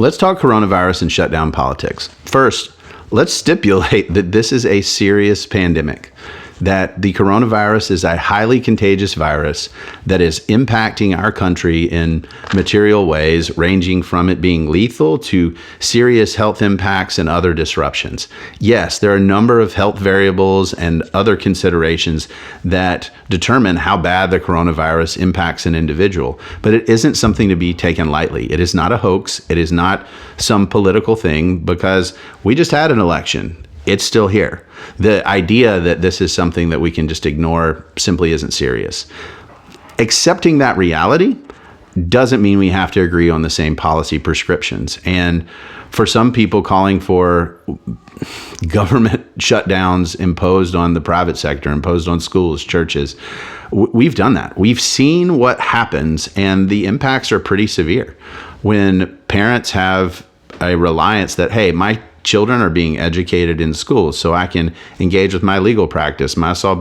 Let's talk coronavirus and shutdown politics. First, let's stipulate that this is a serious pandemic, that the coronavirus is a highly contagious virus that is impacting our country in material ways, ranging from it being lethal to serious health impacts and other disruptions. Yes, there are a number of health variables and other considerations that determine how bad the coronavirus impacts an individual, but it isn't something to be taken lightly. It is not a hoax. It is not some political thing, because we just had an election. It's still here. The idea that this is something that we can just ignore simply isn't serious. Accepting that reality doesn't mean we have to agree on the same policy prescriptions. And for some people, calling for government shutdowns imposed on the private sector, imposed on schools, churches, we've done that. We've seen what happens, and the impacts are pretty severe. When parents have a reliance that, hey, my children are being educated in schools so I can engage with my legal practice, my small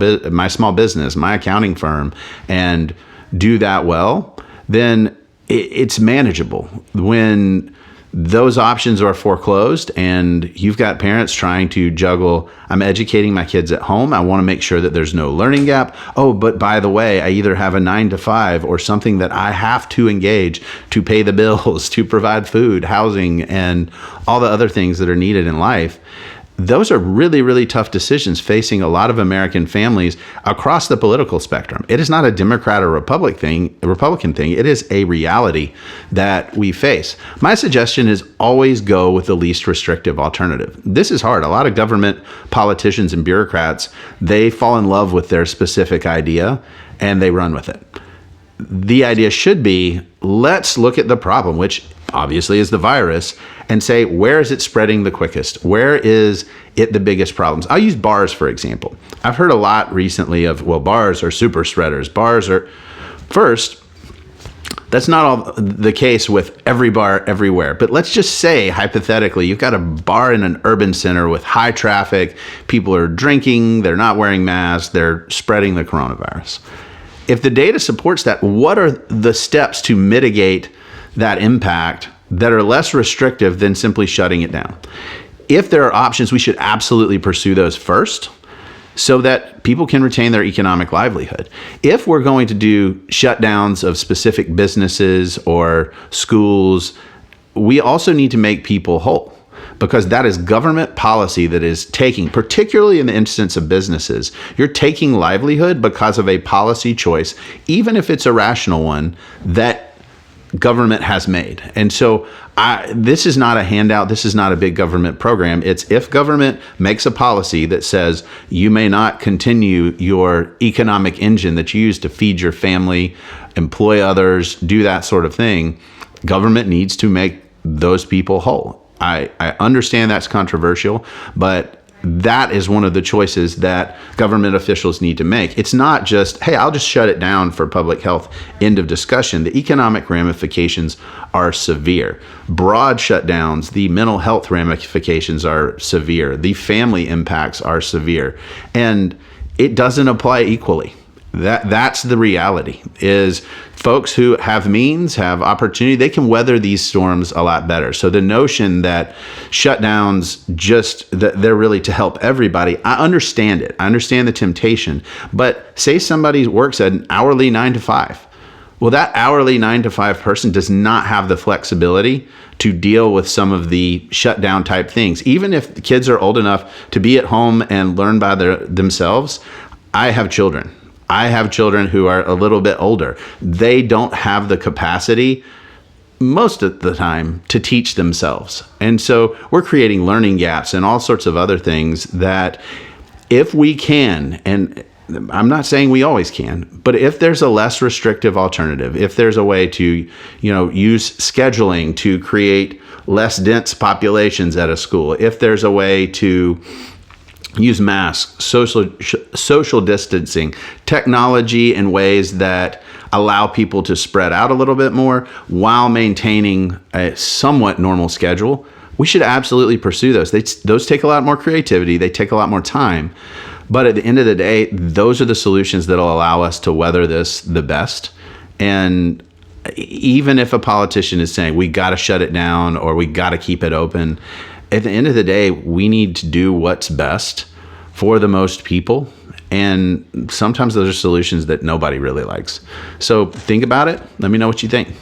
business, my accounting firm, and do that well, then it's manageable. When those options are foreclosed and you've got parents trying to juggle, I'm educating my kids at home, I want to make sure that there's no learning gap. Oh, but by the way, I either have a 9 to 5 or something that I have to engage to pay the bills, to provide food, housing, and all the other things that are needed in life. Those are really, really tough decisions facing a lot of American families across the political spectrum. It is not a Democrat or Republican thing. It is a reality that we face. My suggestion is always go with the least restrictive alternative. This is hard. A lot of government politicians and bureaucrats, they fall in love with their specific idea and they run with it. The idea should be, let's look at the problem, which obviously is the virus, and say, where is it spreading the quickest? Where is it the biggest problems? I'll use bars, for example. I've heard a lot recently of, well, bars are super spreaders. Bars are, first, that's not all the case with every bar everywhere. But let's just say, hypothetically, you've got a bar in an urban center with high traffic. People are drinking, they're not wearing masks, they're spreading the coronavirus. If the data supports that, what are the steps to mitigate that impact that are less restrictive than simply shutting it down? If there are options, we should absolutely pursue those first so that people can retain their economic livelihood. If we're going to do shutdowns of specific businesses or schools, we also need to make people whole, because that is government policy that is taking, particularly in the instance of businesses, you're taking livelihood because of a policy choice, even if it's a rational one, that government has made. And so this is not a handout. This is not a big government program. It's if government makes a policy that says you may not continue your economic engine that you use to feed your family, employ others, do that sort of thing, government needs to make those people whole. I understand that's controversial, but that is one of the choices that government officials need to make. It's not just, hey, I'll just shut it down for public health, end of discussion. The economic ramifications are severe. Broad shutdowns, the mental health ramifications are severe. The family impacts are severe. And it doesn't apply equally. That's the reality, is folks who have means, have opportunity, they can weather these storms a lot better. So the notion that shutdowns they're really to help everybody, I understand it. I understand the temptation. But say somebody works at an hourly 9 to 5. Well, that hourly 9 to 5 person does not have the flexibility to deal with some of the shutdown type things. Even if the kids are old enough to be at home and learn by themselves, I have children who are a little bit older. They don't have the capacity most of the time to teach themselves. And so we're creating learning gaps and all sorts of other things that if we can, and I'm not saying we always can, but if there's a less restrictive alternative, if there's a way to, use scheduling to create less dense populations at a school, if there's a way to use masks, social distancing, technology in ways that allow people to spread out a little bit more while maintaining a somewhat normal schedule, we should absolutely pursue those. Those take a lot more creativity. They take a lot more time. But at the end of the day, those are the solutions that will allow us to weather this the best. And even if a politician is saying we got to shut it down or we got to keep it open, at the end of the day, we need to do what's best for the most people. And sometimes those are solutions that nobody really likes. So think about it. Let me know what you think.